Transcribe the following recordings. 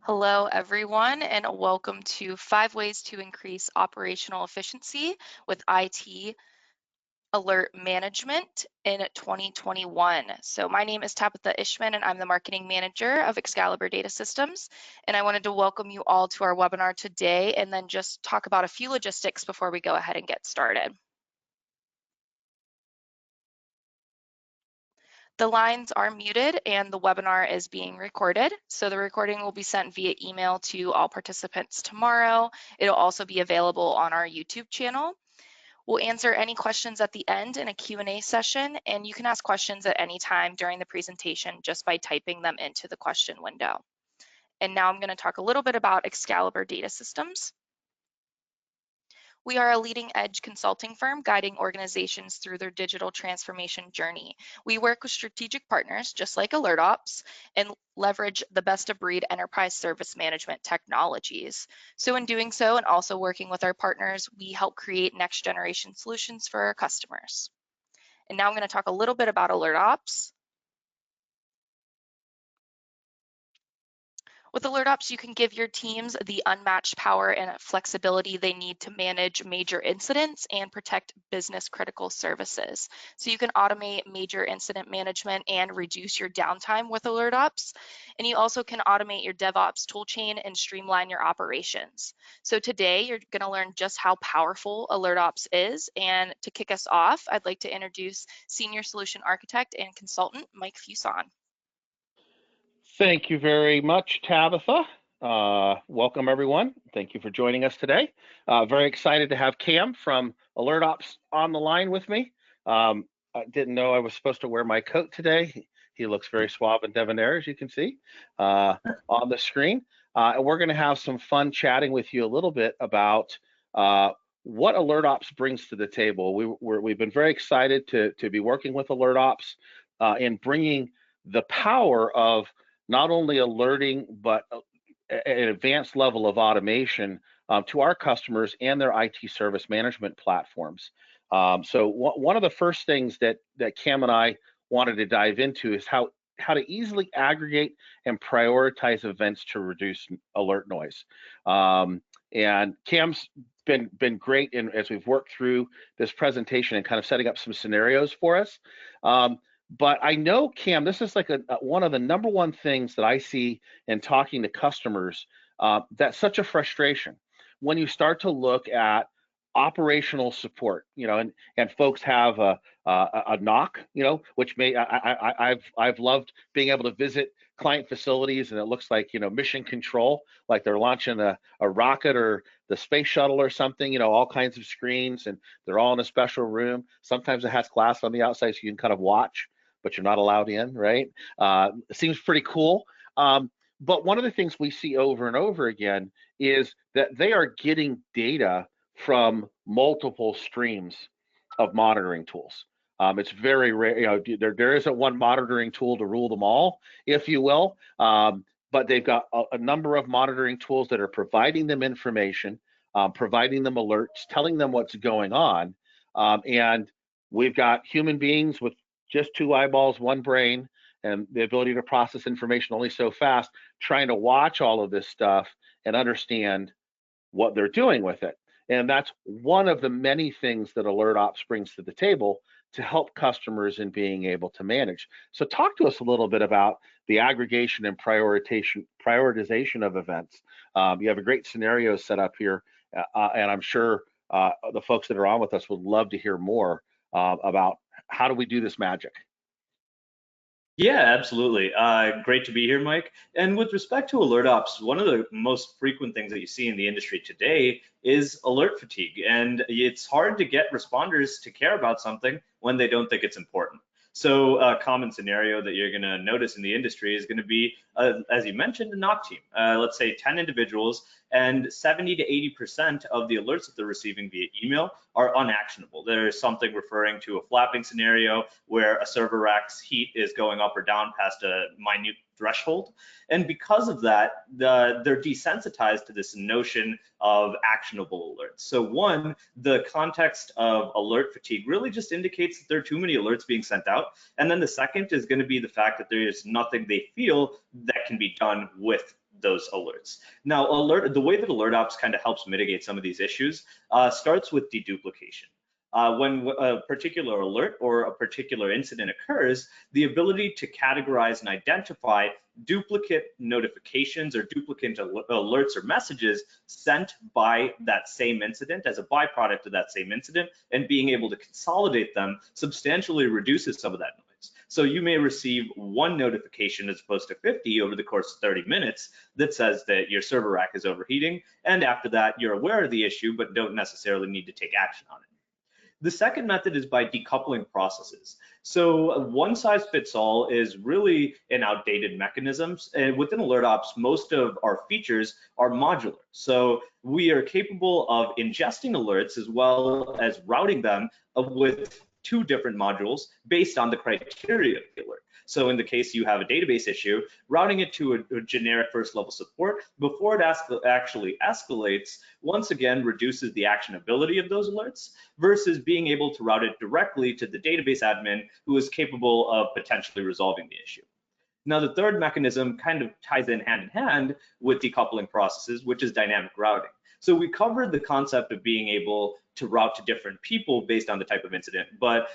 Hello, everyone, and welcome to 5 Ways to Increase Operational Efficiency with IT Alert Management in 2021. So my name is Tabitha Ishman, and I'm the Marketing Manager of Excalibur Data Systems. And I wanted to welcome you all to our webinar today and then just talk about a few logistics before we go ahead and get started. The lines are muted and the webinar is being recorded. So the recording will be sent via email to all participants tomorrow. It'll also be available on our YouTube channel. We'll answer any questions at the end in a Q&A session, and you can ask questions at any time during the presentation just by typing them into the question window. And now I'm going to talk a little bit about Excalibur Data Systems. We are a leading edge consulting firm guiding organizations through their digital transformation journey. We work with strategic partners just like AlertOps and leverage the best of breed enterprise service management technologies. So in doing so and also working with our partners, we help create next generation solutions for our customers. And now I'm going to talk a little bit about AlertOps. With AlertOps, you can give your teams the unmatched power and flexibility they need to manage major incidents and protect business critical services. So you can automate major incident management and reduce your downtime with AlertOps. And you also can automate your DevOps toolchain and streamline your operations. So today you're going to learn just how powerful AlertOps is. And to kick us off, I'd like to introduce Senior Solution Architect and Consultant, Mike Fuson. Thank you very much, Tabitha. Welcome, everyone. Thank you for joining us today. Very excited to have Cam from AlertOps on the line with me. I didn't know I was supposed to wear my coat today. He looks very suave and debonair, as you can see on the screen. And we're going to have some fun chatting with you a little bit about what AlertOps brings to the table. We've been very excited to be working with AlertOps in bringing the power of not only alerting, but an advanced level of automation to our customers and their IT service management platforms. So one of the first things that Cam and I wanted to dive into is how to easily aggregate and prioritize events to reduce alert noise. And Cam's been great as we've worked through this presentation and kind of setting up some scenarios for us. But I know, Cam, this is like one of the number one things that I see in talking to customers that's such a frustration when you start to look at operational support, and folks have a knock, which I've loved being able to visit client facilities and it looks like, mission control, like they're launching a rocket or the space shuttle or something, all kinds of screens and they're all in a special room. Sometimes it has glass on the outside so you can kind of watch, but you're not allowed in, right? It seems pretty cool. But one of the things we see over and over again is that they are getting data from multiple streams of monitoring tools. It's very rare, there isn't one monitoring tool to rule them all, if you will, but they've got a number of monitoring tools that are providing them information, providing them alerts, telling them what's going on, and we've got human beings with just 2 eyeballs, 1 brain, and the ability to process information only so fast, trying to watch all of this stuff and understand what they're doing with it. And that's one of the many things that AlertOps brings to the table to help customers in being able to manage. So talk to us a little bit about the aggregation and prioritization of events. You have a great scenario set up here, and I'm sure the folks that are on with us would love to hear more about how do we do this magic. Yeah, absolutely. Great to be here, Mike. And with respect to AlertOps, one of the most frequent things that you see in the industry today is alert fatigue. And it's hard to get responders to care about something when they don't think it's important. So a common scenario that you're going to notice in the industry is going to be, as you mentioned, a knock team. Let's say 10 individuals, and 70 to 80% of the alerts that they're receiving via email are unactionable. There's something referring to a flapping scenario where a server rack's heat is going up or down past a minute threshold. And because of that, they're desensitized to this notion of actionable alerts. So one, the context of alert fatigue really just indicates that there are too many alerts being sent out. And then the second is going to be the fact that there is nothing they feel that can be done with those alerts. Now, the way that AlertOps kind of helps mitigate some of these issues starts with deduplication. When a particular alert or a particular incident occurs, the ability to categorize and identify duplicate notifications or duplicate alerts or messages sent by that same incident as a byproduct of that same incident, and being able to consolidate them substantially reduces some of that noise. So you may receive one notification as opposed to 50 over the course of 30 minutes that says that your server rack is overheating, and after that you're aware of the issue but don't necessarily need to take action on it. The second method is by decoupling processes. So one size fits all is really an outdated mechanism. And within AlertOps, most of our features are modular. So we are capable of ingesting alerts as well as routing them with two different modules based on the criteria of the alert. So in the case you have a database issue, routing it to a generic first level support before it actually escalates, once again, reduces the actionability of those alerts versus being able to route it directly to the database admin who is capable of potentially resolving the issue. Now, the third mechanism kind of ties in hand with decoupling processes, which is dynamic routing. So we covered the concept of being able to route to different people based on the type of incident, but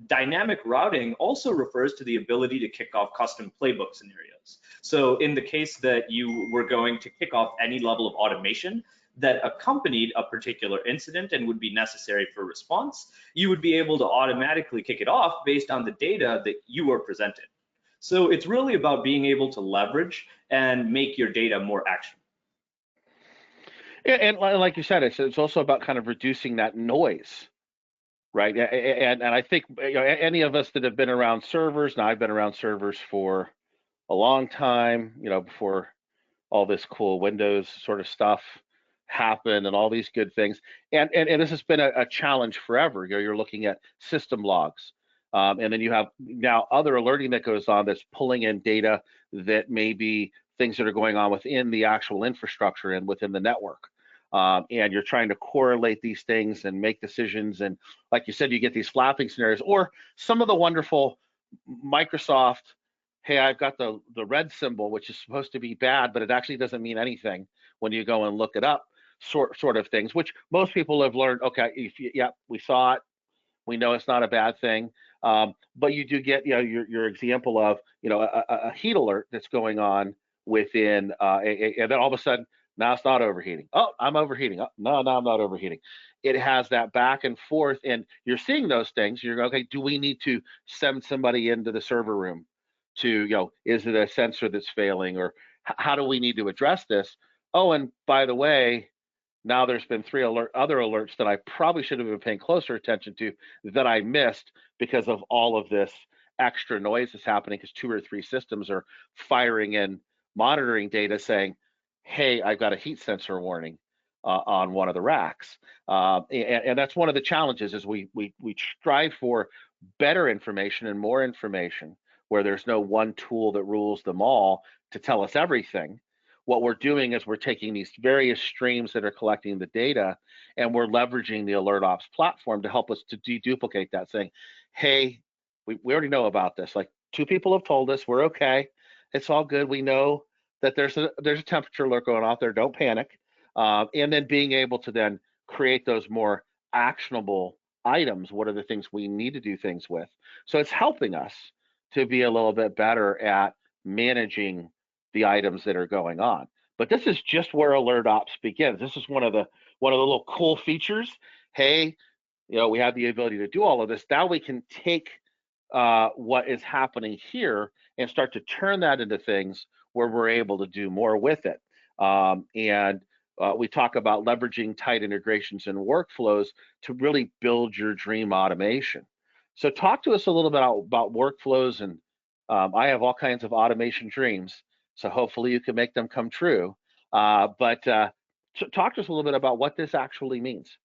dynamic routing also refers to the ability to kick off custom playbook scenarios. So in the case that you were going to kick off any level of automation that accompanied a particular incident and would be necessary for response, you would be able to automatically kick it off based on the data that you were presented. So it's really about being able to leverage and make your data more actionable. Yeah, and like you said, it's also about kind of reducing that noise, right? And I think any of us that have been around servers, now I've been around servers for a long time, before all this cool Windows sort of stuff happened and all these good things. And this has been a challenge forever. You're looking at system logs. And then you have now other alerting that goes on that's pulling in data that may be things that are going on within the actual infrastructure and within the network. And you're trying to correlate these things and make decisions. And like you said, you get these flapping scenarios, or some of the wonderful Microsoft, hey, I've got the red symbol, which is supposed to be bad, but it actually doesn't mean anything when you go and look it up, sort of things, which most people have learned, okay, we saw it, we know it's not a bad thing. But you do get, your example of, a heat alert that's going on within, and then all of a sudden, now it's not overheating. Oh, I'm overheating. Oh, no, I'm not overheating. It has that back and forth, and you're seeing those things. You're going, okay, do we need to send somebody into the server room to, is it a sensor that's failing, or how do we need to address this? Oh, and by the way, now there's been three other alerts that I probably should have been paying closer attention to that I missed because of all of this extra noise that's happening, because 2 or 3 systems are firing in monitoring data saying, hey, I've got a heat sensor warning on one of the racks. And that's one of the challenges, is we strive for better information and more information, where there's no one tool that rules them all to tell us everything. What we're doing is we're taking these various streams that are collecting the data, and we're leveraging the AlertOps platform to help us to deduplicate that, saying, hey, we already know about this. Like, 2 people have told us, we're okay. It's all good. We know that there's a temperature alert going off there. Don't panic. And then being able to then create those more actionable items. What are the things we need to do things with? So it's helping us to be a little bit better at managing the items that are going on. But this is just where AlertOps begins. This is one of the little cool features. Hey, we have the ability to do all of this. Now we can take what is happening here and start to turn that into things where we're able to do more with it. We talk about leveraging tight integrations and workflows to really build your dream automation. So talk to us a little bit about workflows, and I have all kinds of automation dreams, so hopefully you can make them come true. But talk to us a little bit about what this actually means.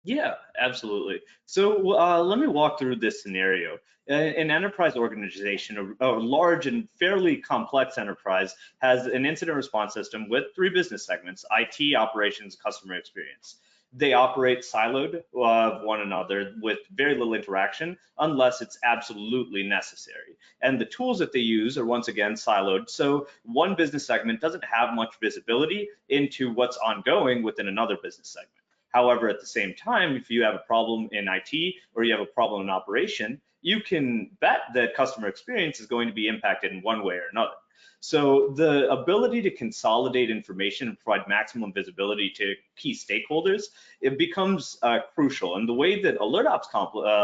Yeah, absolutely. So let me walk through this scenario. An enterprise organization, a large and fairly complex enterprise, has an incident response system with 3 business segments: IT, operations, customer experience. they operate siloed of one another with very little interaction unless it's absolutely necessary. And the tools that they use are once again siloed. So one business segment doesn't have much visibility into what's ongoing within another business segment. However, at the same time, if you have a problem in IT or you have a problem in operation, you can bet that customer experience is going to be impacted in one way or another. So the ability to consolidate information and provide maximum visibility to key stakeholders, it becomes crucial. And the way that AlertOps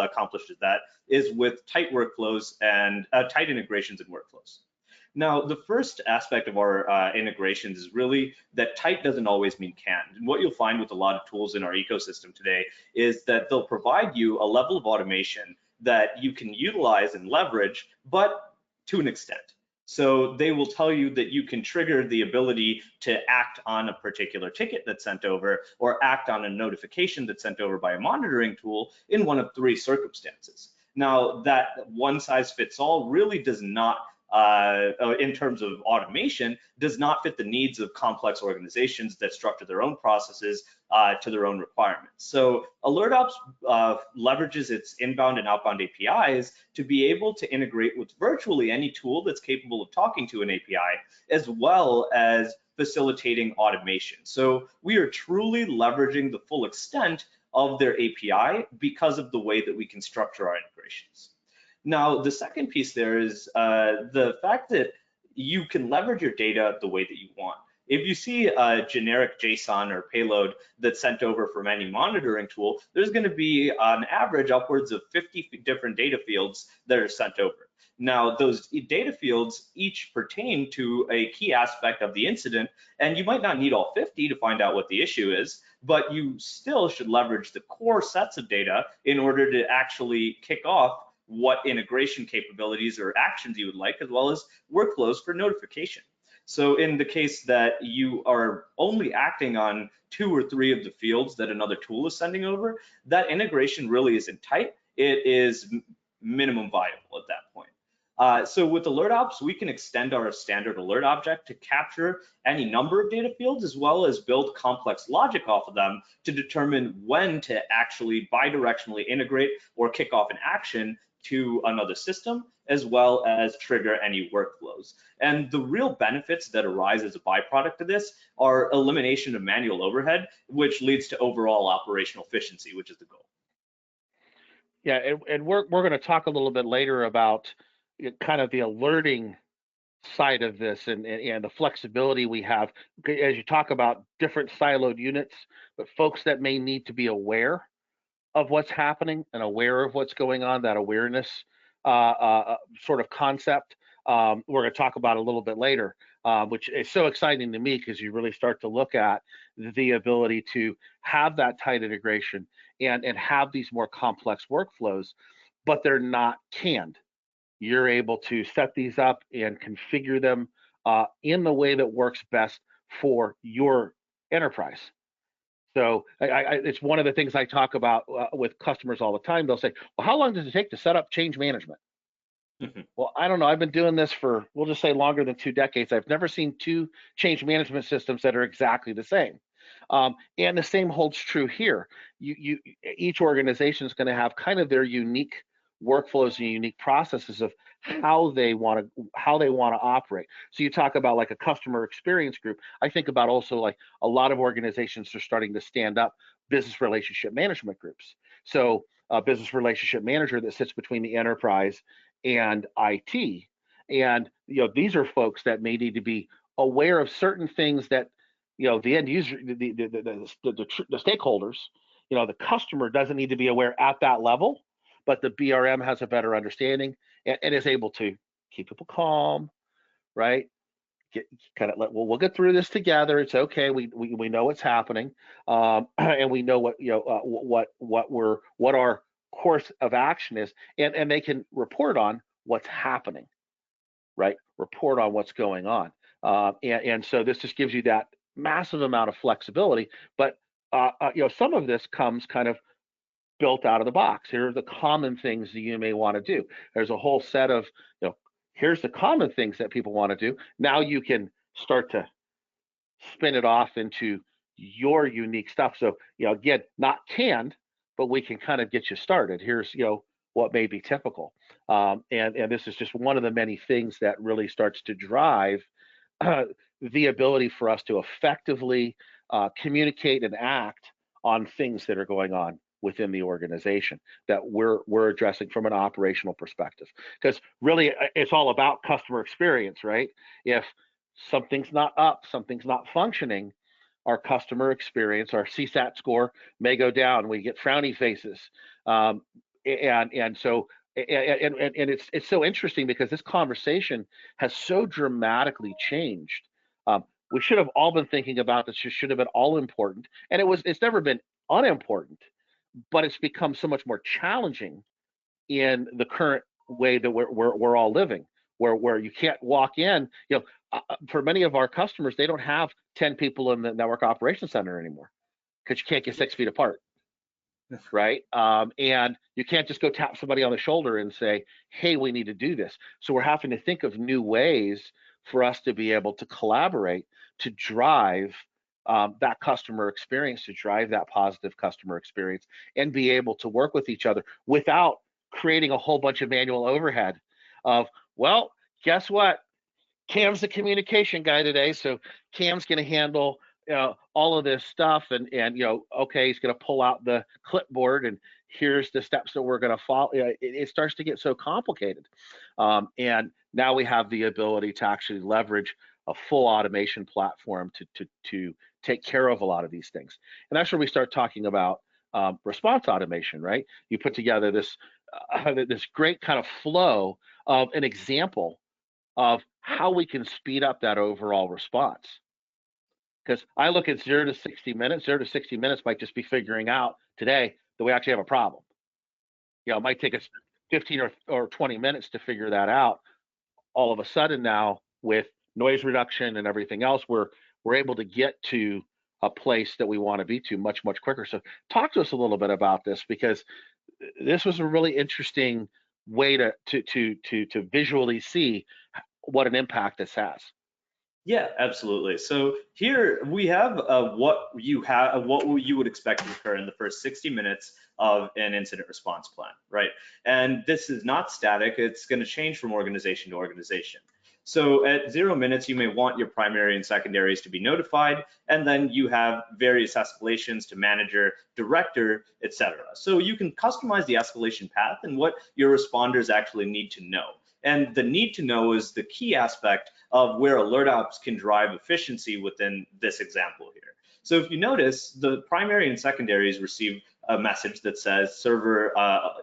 accomplishes that is with tight workflows and tight integrations and workflows. Now, the first aspect of our integrations is really that tight doesn't always mean canned. And what you'll find with a lot of tools in our ecosystem today is that they'll provide you a level of automation that you can utilize and leverage, but to an extent. So they will tell you that you can trigger the ability to act on a particular ticket that's sent over or act on a notification that's sent over by a monitoring tool in one of three circumstances. Now, that one size fits all really does not in terms of automation, does not fit the needs of complex organizations that structure their own processes to their own requirements. So AlertOps leverages its inbound and outbound APIs to be able to integrate with virtually any tool that's capable of talking to an API, as well as facilitating automation. So we are truly leveraging the full extent of their API because of the way that we can structure our integrations. Now, the second piece there is the fact that you can leverage your data the way that you want. If you see a generic JSON or payload that's sent over from any monitoring tool, there's going to be on average upwards of 50 different data fields that are sent over. Now, those data fields each pertain to a key aspect of the incident, and you might not need all 50 to find out what the issue is, but you still should leverage the core sets of data in order to actually kick off what integration capabilities or actions you would like, as well as workflows for notification. So in the case that you are only acting on 2 or 3 of the fields that another tool is sending over, that integration really isn't tight. It is minimum viable at that point. So with AlertOps, we can extend our standard alert object to capture any number of data fields, as well as build complex logic off of them to determine when to actually bidirectionally integrate or kick off an action to another system, as well as trigger any workflows. And the real benefits that arise as a byproduct of this are elimination of manual overhead, which leads to overall operational efficiency, which is the goal. Yeah, and we're going to talk a little bit later about kind of the alerting side of this and the flexibility we have as you talk about different siloed units, but folks that may need to be aware of what's happening and aware of what's going on, that awareness sort of concept, we're going to talk about a little bit later, which is so exciting to me because you really start to look at the ability to have that tight integration and have these more complex workflows, but they're not canned. You're able to set these up and configure them in the way that works best for your enterprise. So it's one of the things I talk about with customers all the time. They'll say, well, how long does it take to set up change management? Well, I don't know. I've been doing this for, we'll just say longer than 2 decades. I've never seen 2 change management systems that are exactly the same. And the same holds true here. Each organization is going to have kind of their unique workflows and unique processes of how they want to operate. So you talk about like a customer experience group. I think about also like a lot of organizations are starting to stand up business relationship management groups. So a business relationship manager that sits between the enterprise and IT. And these are folks that may need to be aware of certain things that the end user, the stakeholders, the customer doesn't need to be aware at that level, but the BRM has a better understanding and is able to keep people calm, right? We'll get through this together. It's okay. We know what's happening, and we know what our course of action is, and they can report on what's happening, right? Report on what's going on, and so this just gives you that massive amount of flexibility. But some of this comes kind of built out of the box. Here are the common things that you may want to do. There's a whole set of, here's the common things that people want to do. Now you can start to spin it off into your unique stuff. So, again, not canned, but we can kind of get you started. Here's, what may be typical. And this is just one of the many things that really starts to drive the ability for us to effectively communicate and act on things that are going on within the organization that we're addressing from an operational perspective. Because really, it's all about customer experience, right? If something's not up, something's not functioning, our customer experience, our CSAT score may go down. We get frowny faces, and so it's so interesting because this conversation has so dramatically changed. We should have all been thinking about this. It should have been all important, and it's never been unimportant, but it's become so much more challenging in the current way that we're all living, where you can't walk in. For many of our customers, they don't have 10 people in the network operations center anymore because you can't get 6 feet apart, right? And you can't just go tap somebody on the shoulder and say, hey, we need to do this. So we're having to think of new ways for us to be able to collaborate to drive that customer experience, to drive that positive customer experience, and be able to work with each other without creating a whole bunch of manual overhead of, well, guess what? Cam's the communication guy today, so Cam's going to handle all of this stuff, and okay, he's going to pull out the clipboard, and here's the steps that we're going to follow. It starts to get so complicated, and now we have the ability to actually leverage a full automation platform to take care of a lot of these things, and that's where we start talking about response automation, right? You put together this great kind of flow of an example of how we can speed up that overall response. Because I look at 0 to 60 minutes. 0 to 60 minutes might just be figuring out today that we actually have a problem. It might take us 15 or 20 minutes to figure that out. All of a sudden now, with noise reduction and everything else, we're able to get to a place that we want to be to much quicker. So talk to us a little bit about this, because this was a really interesting way to visually see what an impact this has. Yeah, absolutely. So here we have what you would expect to occur in the first 60 minutes of an incident response plan, right? And this is not static. It's going to change from organization to organization. So at 0 minutes, you may want your primary and secondaries to be notified, and then you have various escalations to manager, director, etc. So you can customize the escalation path and what your responders actually need to know. And the need to know is the key aspect of where AlertOps can drive efficiency within this example here. So if you notice, the primary and secondaries receive a message that says server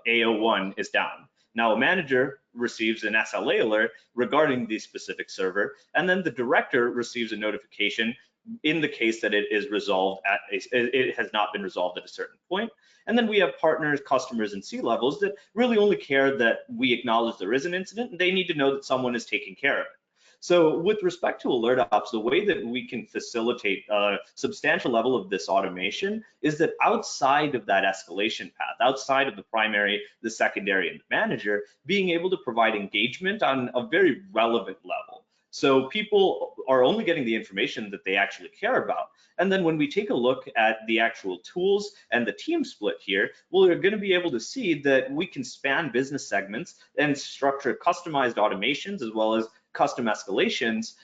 A01 is down. Now a manager receives an SLA alert regarding the specific server, and then the director receives a notification in the case that it is resolved it has not been resolved at a certain point. And then we have partners, customers, and C-levels that really only care that we acknowledge there is an incident, and they need to know that someone is taking care of it. So with respect to AlertOps, the way that we can facilitate a substantial level of this automation is that outside of that escalation path, outside of the primary, the secondary, and the manager, being able to provide engagement on a very relevant level. So people are only getting the information that they actually care about. And then when we take a look at the actual tools and the team split here, we're going to be able to see that we can span business segments and structure customized automations as well as custom escalations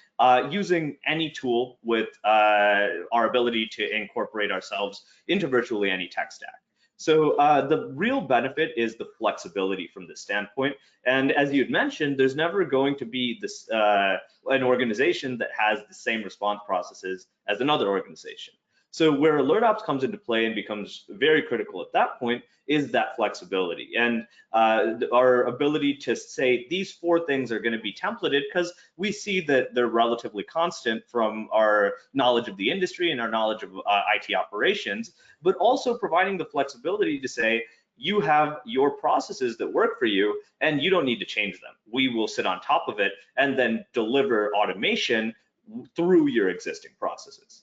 using any tool with our ability to incorporate ourselves into virtually any tech stack. So the real benefit is the flexibility from this standpoint. And as you had mentioned, there's never going to be this an organization that has the same response processes as another organization. So where AlertOps comes into play and becomes very critical at that point is that flexibility and our ability to say these 4 things are going to be templated because we see that they're relatively constant from our knowledge of the industry and our knowledge of IT operations, but also providing the flexibility to say you have your processes that work for you and you don't need to change them. We will sit on top of it and then deliver automation through your existing processes.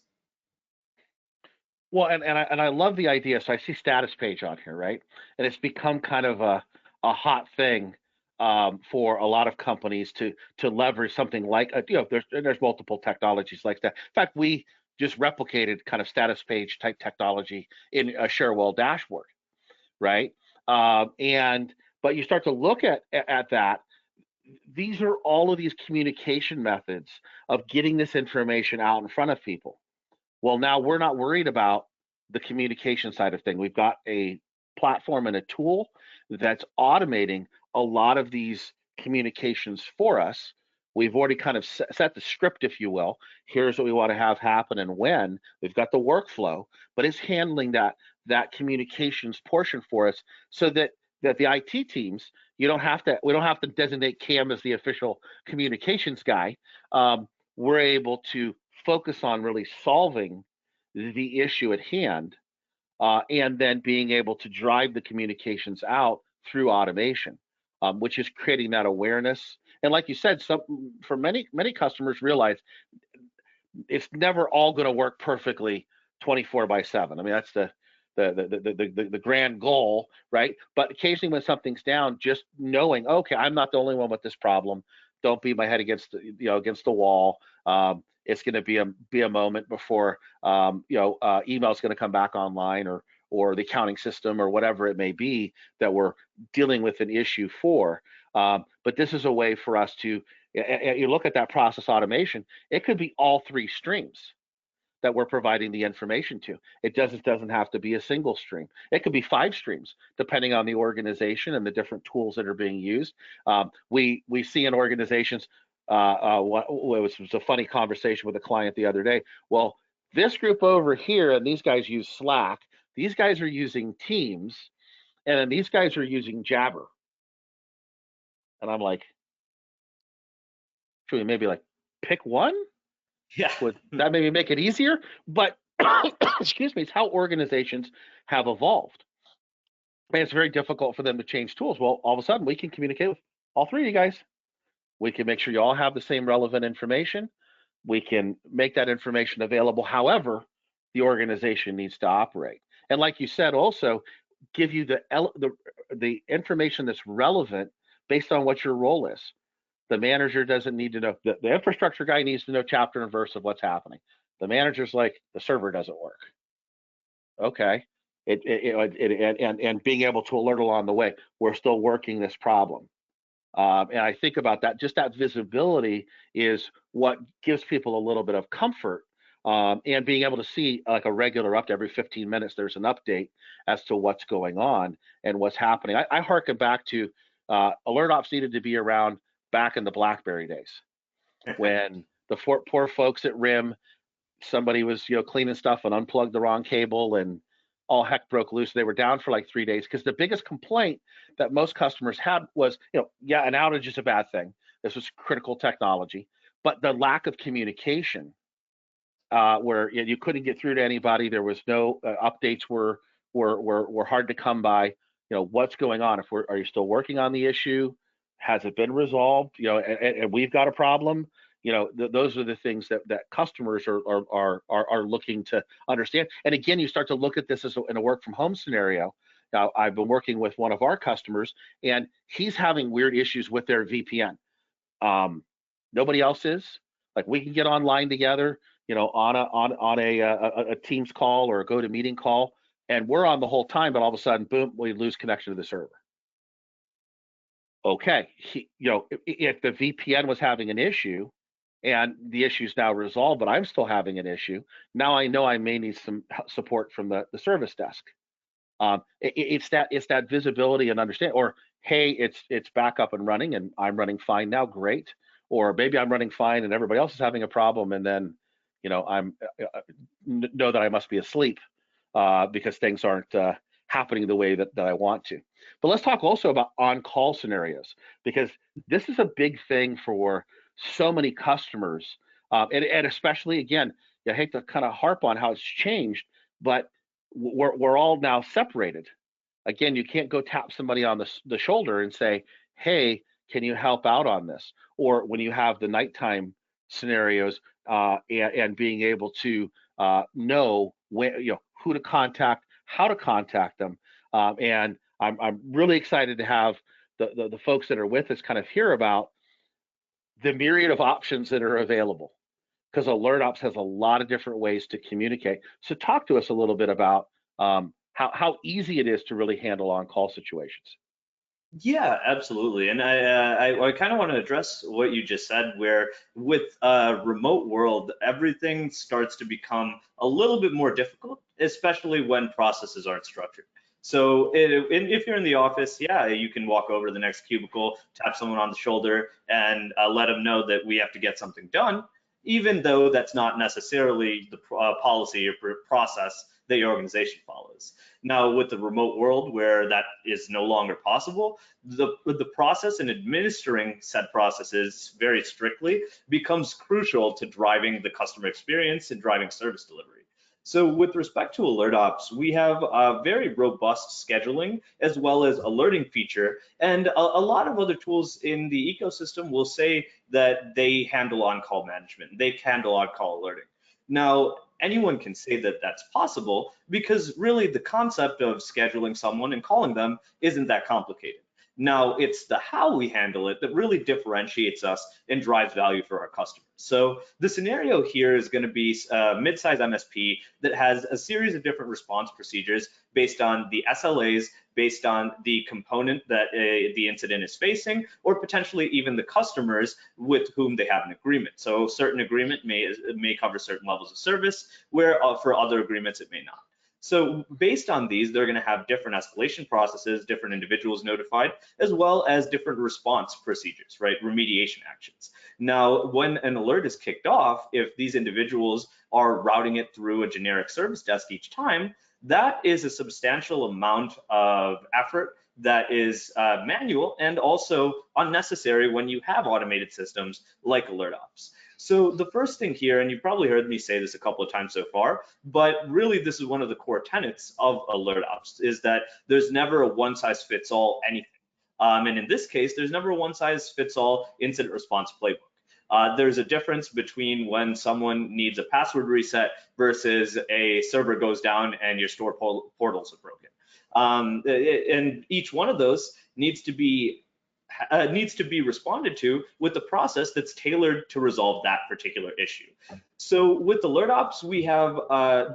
Well, and I love the idea. So I see status page on here, right? And it's become kind of a hot thing for a lot of companies to leverage something like there's multiple technologies like that. In fact, we just replicated kind of status page type technology in a Cherwell dashboard, right? But you start to look at that. These are all of these communication methods of getting this information out in front of people. Well, now we're not worried about the communication side of things. We've got a platform and a tool that's automating a lot of these communications for us. We've already kind of set the script, if you will. Here's what we want to have happen and when. We've got the workflow, but it's handling that communications portion for us, so that the IT teams, we don't have to designate Cam as the official communications guy. We're able to focus on really solving the issue at hand, and then being able to drive the communications out through automation, which is creating that awareness. And like you said, for many customers realize it's never all going to work perfectly 24/7. I mean, that's the grand goal, right? But occasionally when something's down, just knowing, okay, I'm not the only one with this problem. Don't beat my head against the wall. It's going to be a moment before email's going to come back online, or the accounting system, or whatever it may be that we're dealing with an issue for. But this is a way for us to, you look at that process automation, it could be all three streams that we're providing the information to. It doesn't have to be a single stream. It could be 5 streams, depending on the organization and the different tools that are being used. We see in organizations, it was a funny conversation with a client the other day. Well, this group over here, and these guys use Slack, these guys are using Teams, and then these guys are using Jabber. And I'm like, should we maybe pick one? Yeah. Would that maybe make it easier? But excuse me, it's how organizations have evolved. And it's very difficult for them to change tools. Well, all of a sudden we can communicate with all 3 of you guys. We can make sure you all have the same relevant information. We can make that information available however the organization needs to operate. And like you said, also give you the information that's relevant based on what your role is. The manager doesn't need to know. The infrastructure guy needs to know chapter and verse of what's happening. The manager's like, the server doesn't work. Okay. And being able to alert along the way, we're still working this problem. And I think about that, just that visibility is what gives people a little bit of comfort, and being able to see like a regular update every 15 minutes, there's an update as to what's going on and what's happening. I harken back to AlertOps needed to be around back in the BlackBerry days, when the poor folks at RIM, somebody was cleaning stuff and unplugged the wrong cable, and all heck broke loose. They were down for like 3 days, because the biggest complaint that most customers had was, yeah, an outage is a bad thing. This was critical technology, but the lack of communication, where you couldn't get through to anybody. There was no updates were hard to come by. What's going on? Are you still working on the issue? Has it been resolved? And we've got a problem. Those are the things that customers are looking to understand. And again, you start to look at this as in a work from home scenario. Now, I've been working with one of our customers, and he's having weird issues with their VPN. Nobody else is. Like, we can get online together, on a Teams call or a GoToMeeting call, and we're on the whole time, but all of a sudden, boom, we lose connection to the server. Okay, if the VPN was having an issue, and the issue is now resolved, but I'm still having an issue, now I know I may need some support from the service desk. It's that visibility and understand. Or, hey, it's back up and running, and I'm running fine now, great. Or maybe I'm running fine and everybody else is having a problem, and then I'm know that I must be asleep because things aren't happening the way that I want to. But let's talk also about on-call scenarios, because this is a big thing for so many customers, and especially, again, I hate to kind of harp on how it's changed, but we're all now separated. Again, you can't go tap somebody on the shoulder and say, hey, can you help out on this? Or when you have the nighttime scenarios, and being able to know when, who to contact, how to contact them. And I'm really excited to have the folks that are with us kind of hear about the myriad of options that are available. because AlertOps has a lot of different ways to communicate. So talk to us a little bit about how easy it is to really handle on-call situations. Yeah, absolutely. And I kind of want to address what you just said, where with a remote world, everything starts to become a little bit more difficult, especially when processes aren't structured. So if you're in the office, yeah, you can walk over to the next cubicle, tap someone on the shoulder, and let them know that we have to get something done, even though that's not necessarily the policy or process that your organization follows. Now, with the remote world where that is no longer possible, the process in administering said processes very strictly becomes crucial to driving the customer experience and driving service delivery. So with respect to AlertOps, we have a very robust scheduling as well as alerting feature, and a lot of other tools in the ecosystem will say that they handle on-call management, they handle on-call alerting. Now, anyone can say that that's possible because really the concept of scheduling someone and calling them isn't that complicated. Now, it's the how we handle it that really differentiates us and drives value for our customers. So the scenario here is going to be a mid-size MSP that has a series of different response procedures based on the SLAs, based on the component that the incident is facing, or potentially even the customers with whom they have an agreement. So certain agreement may cover certain levels of service, where for other agreements it may not. So based on these, they're going to have different escalation processes, different individuals notified, as well as different response procedures, right? Remediation actions. Now, when an alert is kicked off, if these individuals are routing it through a generic service desk each time, that is a substantial amount of effort that is manual and also unnecessary when you have automated systems like AlertOps. So the first thing here, and you've probably heard me say this a couple of times so far, but really this is one of the core tenets of AlertOps, is that there's never a one-size-fits-all anything. And in this case, there's never a one-size-fits-all incident response playbook. There's a difference between when someone needs a password reset versus a server goes down and your store portals are broken. And each one of those needs to be responded to with the process that's tailored to resolve that particular issue. So with AlertOps, we have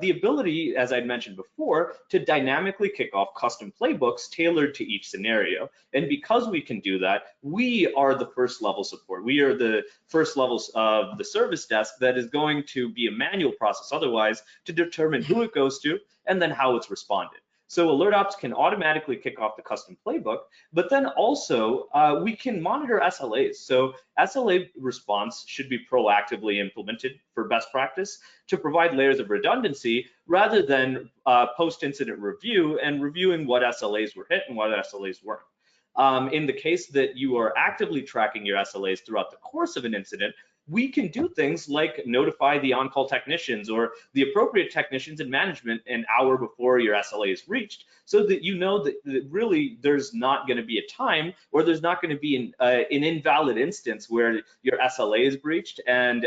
the ability, as I mentioned before, to dynamically kick off custom playbooks tailored to each scenario. And because we can do that, we are the first level support. We are the first levels of the service desk that is going to be a manual process otherwise to determine who it goes to and then how it's responded. So AlertOps can automatically kick off the custom playbook, but then also we can monitor SLAs. So SLA response should be proactively implemented for best practice to provide layers of redundancy rather than post-incident review and reviewing what SLAs were hit and what SLAs weren't. In the case that you are actively tracking your SLAs throughout the course of an incident, we can do things like notify the on-call technicians or the appropriate technicians in management an hour before your SLA is reached, so that you know that really there's not going to be a time or there's not going to be an invalid instance where your SLA is breached and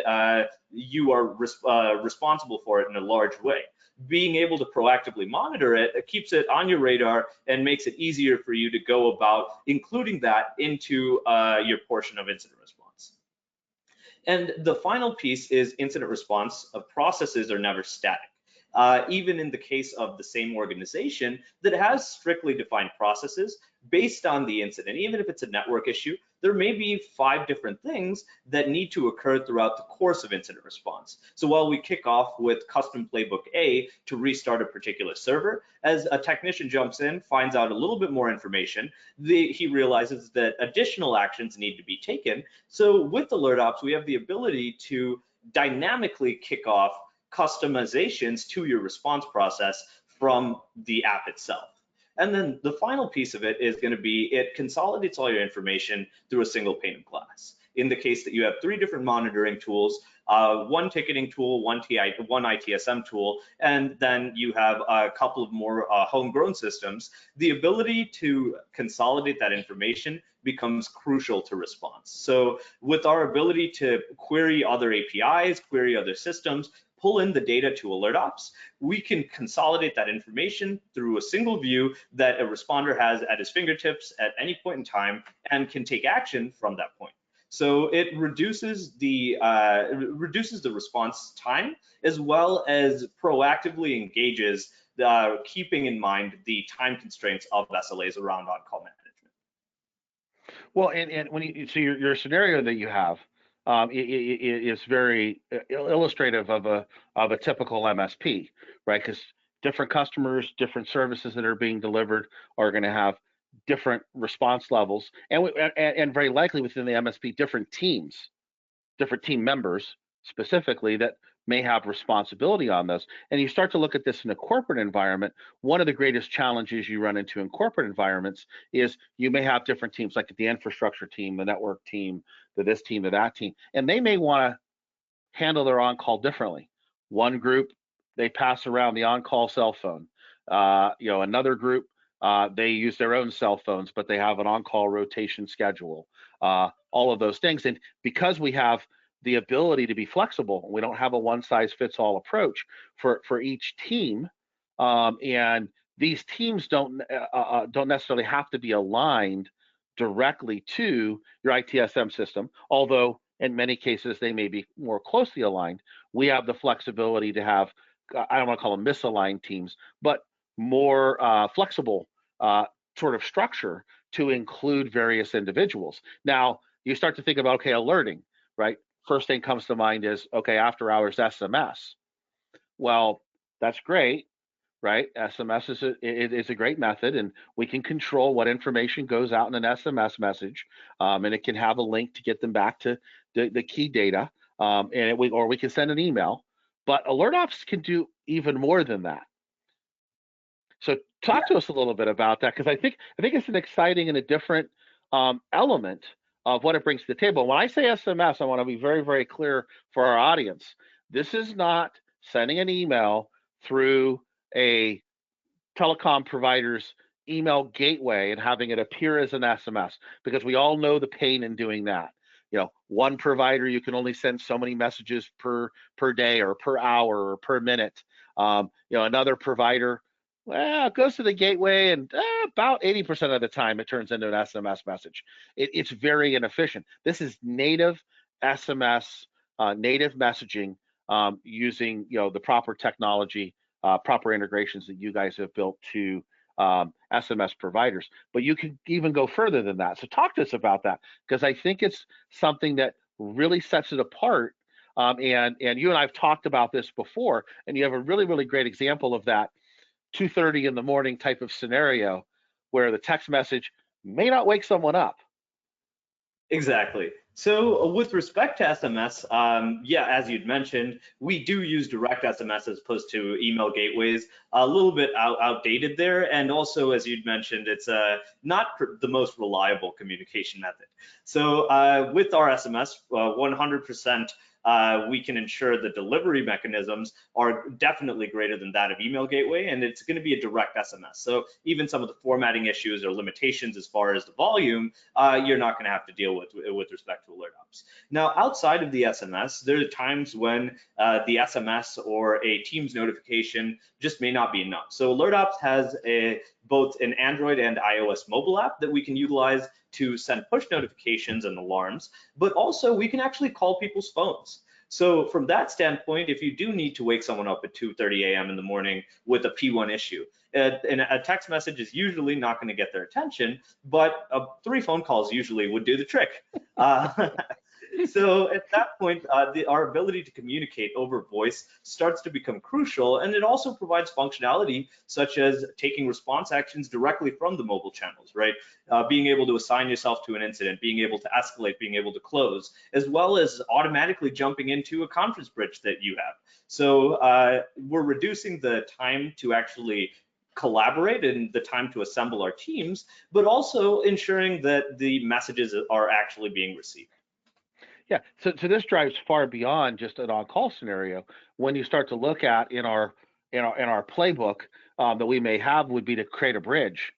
you are responsible for it in a large way. Being able to proactively monitor it, it keeps it on your radar and makes it easier for you to go about including that into your portion of incident response. And the final piece is incident response. Processes are never static. Even in the case of the same organization that has strictly defined processes based on the incident, even if it's a network issue, there may be 5 different things that need to occur throughout the course of incident response. So while we kick off with custom playbook A to restart a particular server, as a technician jumps in, finds out a little bit more information, he realizes that additional actions need to be taken. So with AlertOps, we have the ability to dynamically kick off customizations to your response process from the app itself. And then the final piece of it is going to be it consolidates all your information through a single pane of glass. In the case that you have 3 different monitoring tools, one ticketing tool, one ITSM tool, and then you have a couple of more homegrown systems, the ability to consolidate that information becomes crucial to response. So with our ability to query other APIs, query other systems, pull in the data to AlertOps, we can consolidate that information through a single view that a responder has at his fingertips at any point in time and can take action from that point. So it reduces the response time, as well as proactively engages keeping in mind the time constraints of SLAs around on-call management. Well, and when you so your scenario that you have is very illustrative of a typical MSP, right? Because different customers, different services that are being delivered are going to have different response levels, and very likely within the MSP, different teams, different team members specifically that may have responsibility on those. And you start to look at this in a corporate environment, one of the greatest challenges you run into in corporate environments is you may have different teams, like the infrastructure team, the network team, the this team, the that team, and they may want to handle their on-call differently. One group, they pass around the on-call cell phone. Another group, they use their own cell phones, but they have an on-call rotation schedule. All of those things, and because we have the ability to be flexible, we don't have a one-size-fits-all approach for each team, and these teams don't necessarily have to be aligned directly to your ITSM system, although in many cases they may be more closely aligned. We have the flexibility to have, I don't want to call them misaligned teams, but more flexible sort of structure to include various individuals. Now, you start to think about, okay, alerting, right? First thing comes to mind is, okay, after hours SMS. Well, that's great, right? SMS is a great method, and we can control what information goes out in an SMS message, and it can have a link to get them back to the key data, or we can send an email. But AlertOps can do even more than that. So talk to us a little bit about that, because I think it's an exciting and a different element of what it brings to the table. When I say SMS, I want to be very, very clear for our audience. This is not sending an email through a telecom provider's email gateway and having it appear as an SMS, because we all know the pain in doing that. One provider, you can only send so many messages per day or per hour or per minute. Another provider, well, it goes to the gateway, and about 80% of the time it turns into an SMS message. It's very inefficient. This is native SMS, native messaging, using the proper technology, proper integrations that you guys have built to SMS providers. But you can even go further than that. So talk to us about that, because I think it's something that really sets it apart. And you and I have talked about this before, and you have a really, really great example of that 2:30 in the morning type of scenario where the text message may not wake someone up. Exactly. So with respect to SMS, as you'd mentioned, we do use direct SMS as opposed to email gateways. A little bit outdated there, and also, as you'd mentioned, it's not the most reliable communication method. So with our SMS, 100%. We can ensure the delivery mechanisms are definitely greater than that of email gateway, and it's going to be a direct SMS. So even some of the formatting issues or limitations as far as the volume, you're not going to have to deal with respect to AlertOps. Now, outside of the SMS, there are times when the SMS or a Teams notification just may not be enough. So AlertOps has both an Android and iOS mobile app that we can utilize to send push notifications and alarms, but also we can actually call people's phones. So from that standpoint, if you do need to wake someone up at 2:30 a.m. in the morning with a P1 issue, and a text message is usually not going to get their attention, but 3 phone calls usually would do the trick. So at that point, our ability to communicate over voice starts to become crucial, and it also provides functionality such as taking response actions directly from the mobile channels, right? Being able to assign yourself to an incident, being able to escalate, being able to close, as well as automatically jumping into a conference bridge that you have. So we're reducing the time to actually collaborate and the time to assemble our teams, but also ensuring that the messages are actually being received. Yeah, so this drives far beyond just an on-call scenario. When you start to look at in our playbook that we may have would be to create a bridge.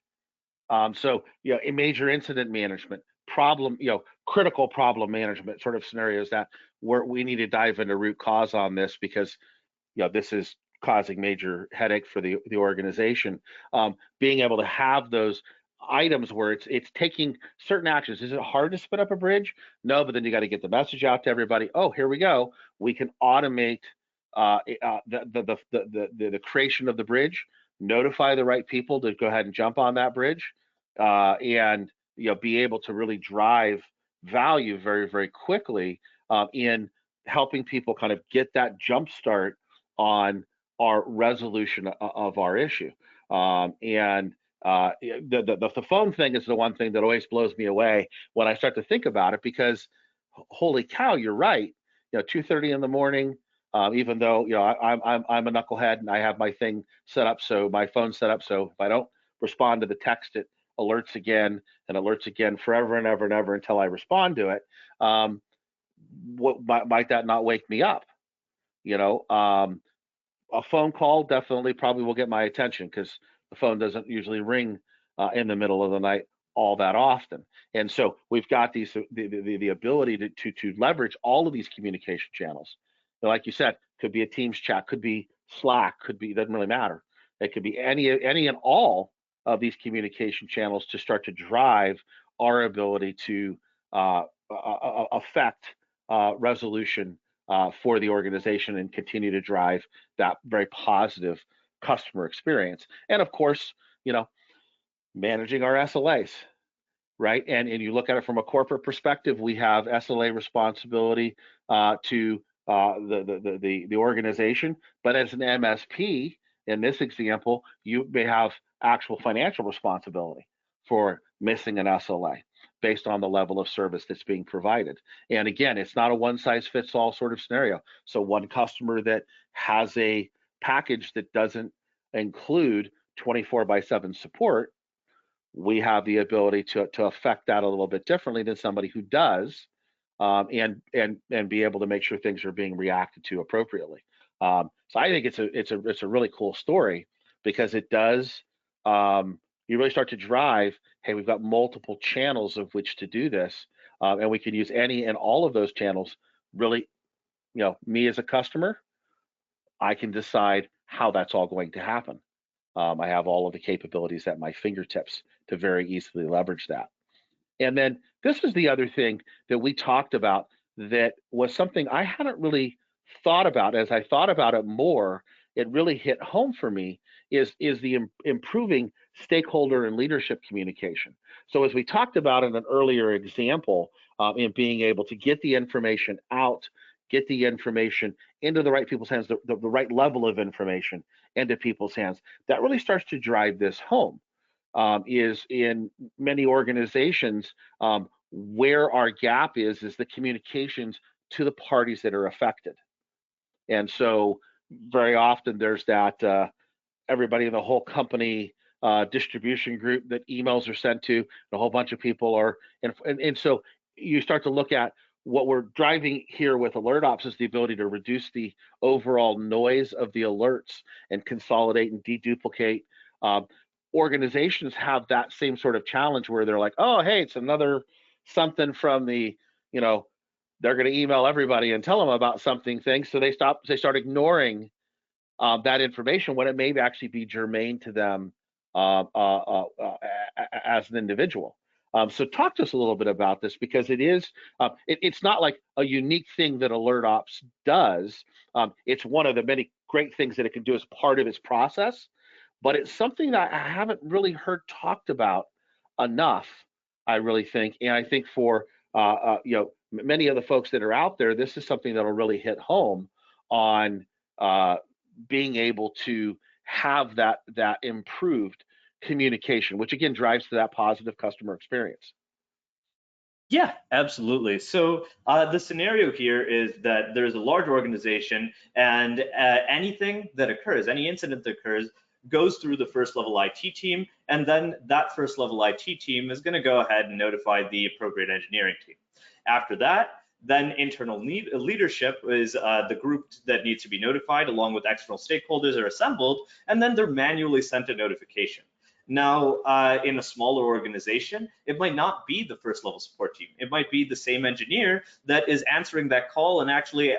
So a major incident management, critical problem management sort of scenarios that where we need to dive into root cause on this, because this is causing major headache for the organization. Being able to have those items where it's taking certain actions. Is it hard to spin up a bridge? No, but then you got to get the message out to everybody. Oh, here we go. We can automate the creation of the bridge, notify the right people to go ahead and jump on that bridge, and be able to really drive value very, very quickly in helping people kind of get that jump start on our resolution of our issue. And the phone thing is the one thing that always blows me away when I start to think about it, because holy cow, you're right. 2:30 in the morning. Even though I'm a knucklehead and I have my thing set up, so my phone's set up, so if I don't respond to the text, it alerts again and alerts again forever and ever and ever until I respond to it. What might that not wake me up? A phone call definitely probably will get my attention, because the phone doesn't usually ring in the middle of the night all that often. And so we've got the ability to leverage all of these communication channels. Like you said, could be a Teams chat, could be Slack, doesn't really matter. It could be any and all of these communication channels to start to drive our ability to affect resolution for the organization and continue to drive that very positive customer experience. And of course, managing our SLAs, right? And you look at it from a corporate perspective, we have SLA responsibility to the organization, but as an MSP, in this example, you may have actual financial responsibility for missing an SLA based on the level of service that's being provided. And again, it's not a one-size-fits-all sort of scenario. So one customer that has a package that doesn't include 24/7 support, we have the ability to affect that a little bit differently than somebody who does, and be able to make sure things are being reacted to appropriately. So I think it's a really cool story, because it does, you really start to drive, hey, we've got multiple channels of which to do this, and we can use any and all of those channels. Really, me as a customer, I can decide how that's all going to happen. I have all of the capabilities at my fingertips to very easily leverage that. And then this is the other thing that we talked about that was something I hadn't really thought about. As I thought about it more, it really hit home for me, is the improving stakeholder and leadership communication. So as we talked about in an earlier example, in being able to get the information out, get the information into the right people's hands, the right level of information into people's hands, that really starts to drive this home. Is in many organizations, where our gap is the communications to the parties that are affected. And so very often there's that everybody in the whole company distribution group that emails are sent to, and a whole bunch of people are, and so you start to look at what we're driving here with AlertOps is the ability to reduce the overall noise of the alerts and consolidate and deduplicate. Organizations have that same sort of challenge where they're like, oh, hey, it's another something from the, they're going to email everybody and tell them about something thing. So they start ignoring that information when it may actually be germane to them as an individual. So talk to us a little bit about this, because it is, it's not like a unique thing that AlertOps does. It's one of the many great things that it can do as part of its process, but it's something that I haven't really heard talked about enough, I really think. And I think for many of the folks that are out there, this is something that'll really hit home on being able to have that improved communication, which again drives to that positive customer experience. Yeah, absolutely. So the scenario here is that there's a large organization, and anything that occurs, any incident that occurs, goes through the first level IT team, and then that first level IT team is going to go ahead and notify the appropriate engineering team. After that, then internal leadership is the group that needs to be notified, along with external stakeholders are assembled, and then they're manually sent a notification. Now, in a smaller organization, it might not be the first level support team. It might be the same engineer that is answering that call and actually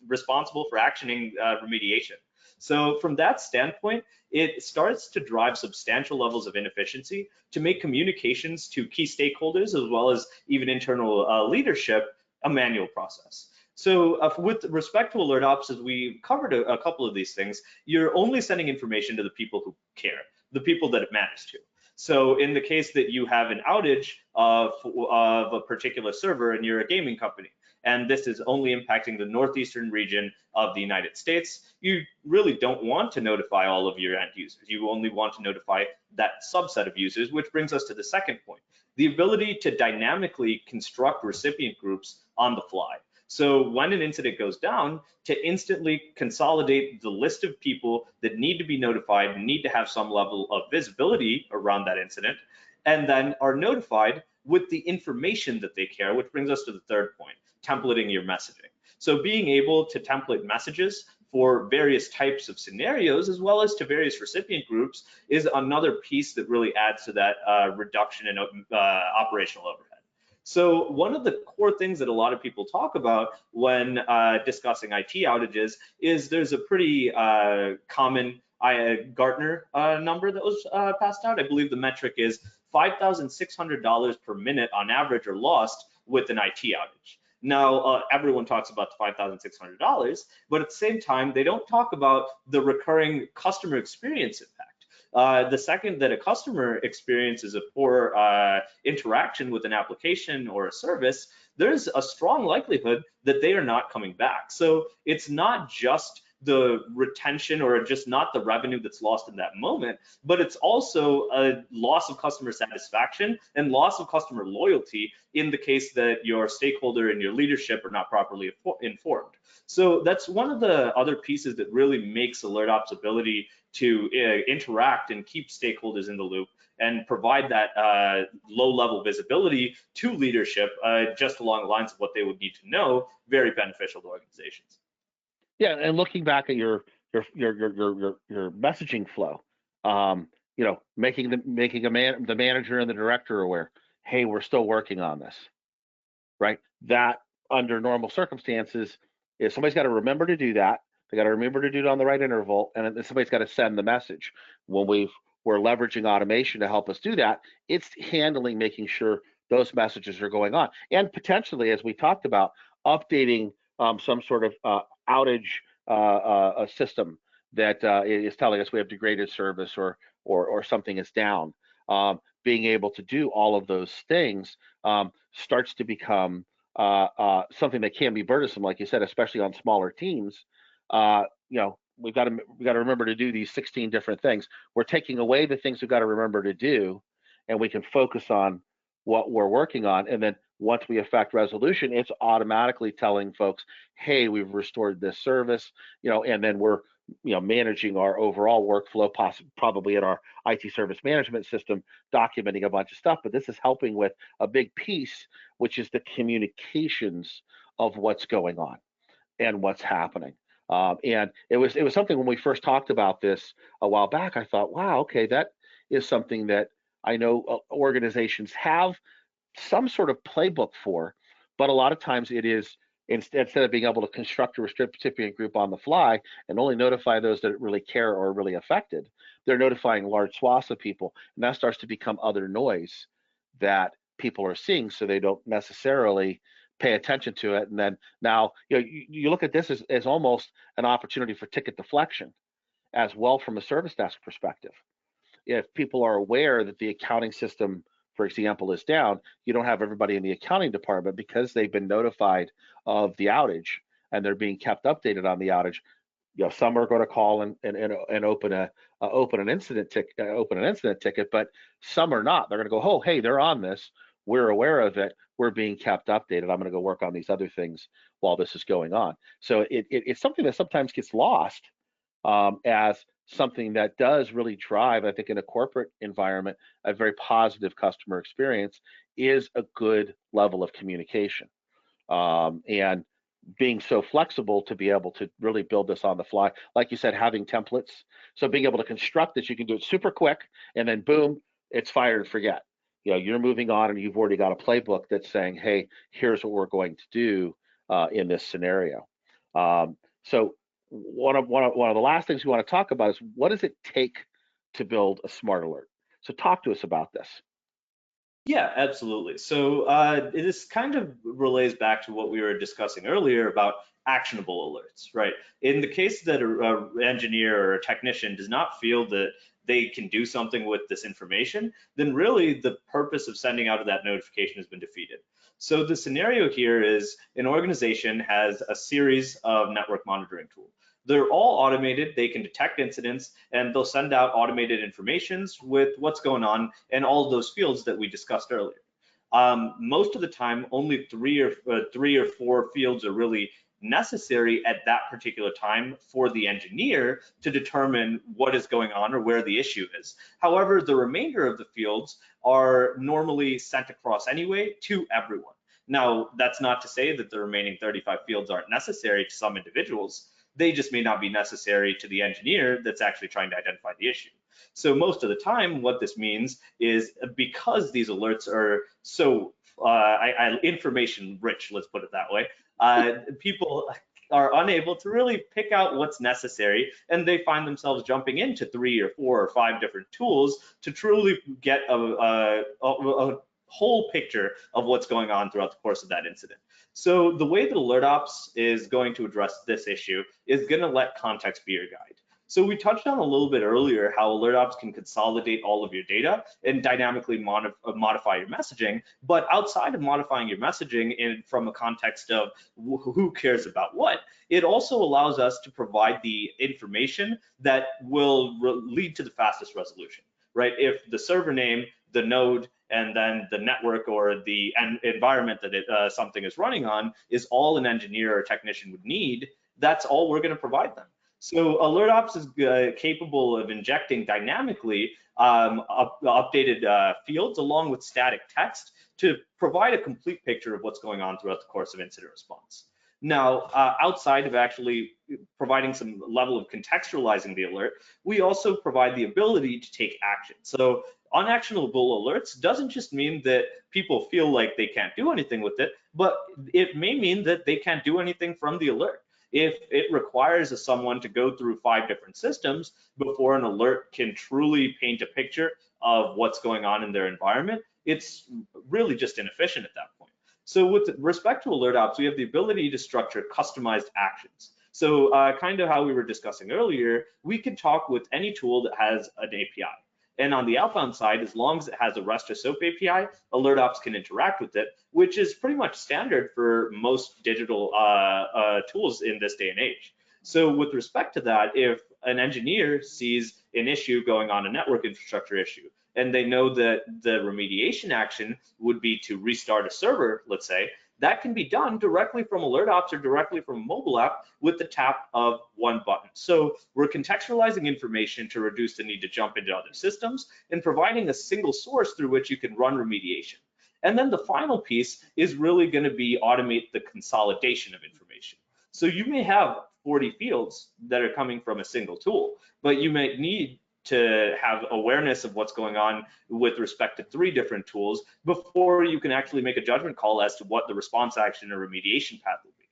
responsible for actioning remediation. So from that standpoint, it starts to drive substantial levels of inefficiency to make communications to key stakeholders as well as even internal leadership a manual process. So with respect to AlertOps, as we covered a couple of these things, you're only sending information to the people who care, the people that it matters to. So in the case that you have an outage of a particular server and you're a gaming company, and this is only impacting the northeastern region of the United States, you really don't want to notify all of your end users. You only want to notify that subset of users, which brings us to the second point, the ability to dynamically construct recipient groups on the fly. So when an incident goes down, to instantly consolidate the list of people that need to be notified, need to have some level of visibility around that incident, and then are notified with the information that they care, which brings us to the third point, templating your messaging. So being able to template messages for various types of scenarios as well as to various recipient groups is another piece that really adds to that reduction in operational overhead. So one of the core things that a lot of people talk about when discussing IT outages is there's a pretty common Gartner number that was passed out. I believe the metric is $5,600 per minute on average are lost with an IT outage. Now, everyone talks about the $5,600, but at the same time, they don't talk about the recurring customer experience impact. The second that a customer experiences a poor interaction with an application or a service, there's a strong likelihood that they are not coming back. So it's not just the retention or just not the revenue that's lost in that moment, but it's also a loss of customer satisfaction and loss of customer loyalty in the case that your stakeholder and your leadership are not properly informed. So that's one of the other pieces that really makes AlertOps' ability to interact and keep stakeholders in the loop and provide that low-level visibility to leadership just along the lines of what they would need to know, very beneficial to organizations. Yeah, and looking back at your messaging flow, you know, making the manager and the director aware, hey, we're still working on this, right? That under normal circumstances, if somebody's got to remember to do that, they got to remember to do it on the right interval, and then somebody's got to send the message. When we're leveraging automation to help us do that, it's handling, making sure those messages are going on, and potentially, as we talked about, updating some sort of outage system that is telling us we have degraded service or something is down. Being able to do all of those things starts to become something that can be burdensome, like you said, especially on smaller teams. You know, we got to remember to do these 16 different things. We're taking away the things we've got to remember to do, and we can focus on what we're working on. And then once we effect resolution, it's automatically telling folks, hey, we've restored this service, you know, and then we're, you know, managing our overall workflow, probably in our IT service management system, documenting a bunch of stuff. But this is helping with a big piece, which is the communications of what's going on and what's happening. And it was something when we first talked about this a while back, I thought, wow, okay, that is something that I know organizations have some sort of playbook for, but a lot of times it is, instead of being able to construct a recipient group on the fly and only notify those that really care or are really affected, they're notifying large swaths of people, and that starts to become other noise that people are seeing, so they don't necessarily pay attention to it. And then now, you know, you look at this as almost an opportunity for ticket deflection as well from a service desk perspective. If people are aware that the accounting system, for example, is down, you don't have everybody in the accounting department, because they've been notified of the outage and they're being kept updated on the outage. You know, some are going to call and open an incident ticket, but some are not. They're going to go, oh, hey, they're on this. We're aware of it. We're being kept updated. I'm going to go work on these other things while this is going on. So it's something that sometimes gets lost as something that does really drive, I think, in a corporate environment, a very positive customer experience is a good level of communication. And being so flexible to be able to really build this on the fly, like you said, having templates. So being able to construct this, you can do it super quick, and then boom, it's fire and forget. You know, you're moving on, and you've already got a playbook that's saying, hey, here's what we're going to do in this scenario. So one of the last things we want to talk about is what does it take to build a smart alert? So talk to us about this. Yeah, absolutely. So this kind of relays back to what we were discussing earlier about actionable alerts, right? In the case that an engineer or a technician does not feel that they can do something with this information, then really the purpose of sending out that notification has been defeated. So the scenario here is an organization has a series of network monitoring tools. They're all automated, they can detect incidents, and they'll send out automated informations with what's going on in all of those fields that we discussed earlier. Most of the time, only three or four fields are really necessary at that particular time for the engineer to determine what is going on or where the issue is. However, the remainder of the fields are normally sent across anyway to everyone. Now, that's not to say that the remaining 35 fields aren't necessary to some individuals. They just may not be necessary to the engineer that's actually trying to identify the issue. So most of the time, what this means is because these alerts are so information rich, let's put it that way, people are unable to really pick out what's necessary, and they find themselves jumping into 3 or 4 or 5 different tools to truly get a whole picture of what's going on throughout the course of that incident. So the way that AlertOps is going to address this issue is going to let context be your guide. So we touched on a little bit earlier how AlertOps can consolidate all of your data and dynamically modify your messaging, but outside of modifying your messaging from a context of who cares about what, it also allows us to provide the information that will lead to the fastest resolution, right? If the server name, the node, and then the network or the environment that something is running on is all an engineer or technician would need, that's all we're going to provide them. So AlertOps is capable of injecting dynamically updated fields along with static text to provide a complete picture of what's going on throughout the course of incident response. Now, outside of actually providing some level of contextualizing the alert, we also provide the ability to take action. So unactionable alerts doesn't just mean that people feel like they can't do anything with it, but it may mean that they can't do anything from the alert. If it requires someone to go through 5 different systems before an alert can truly paint a picture of what's going on in their environment, it's really just inefficient at that point. So with respect to AlertOps, we have the ability to structure customized actions. So kind of how we were discussing earlier, we can talk with any tool that has an API. And on the outbound side, as long as it has a REST or SOAP API, AlertOps can interact with it, which is pretty much standard for most digital tools in this day and age. So with respect to that, if an engineer sees an issue going on, a network infrastructure issue, and they know that the remediation action would be to restart a server, let's say, that can be done directly from AlertOps or directly from a mobile app with the tap of one button. So we're contextualizing information to reduce the need to jump into other systems and providing a single source through which you can run remediation. And then the final piece is really going to be automate the consolidation of information. So you may have 40 fields that are coming from a single tool, but you may need to have awareness of what's going on with respect to 3 different tools before you can actually make a judgment call as to what the response action or remediation path will be.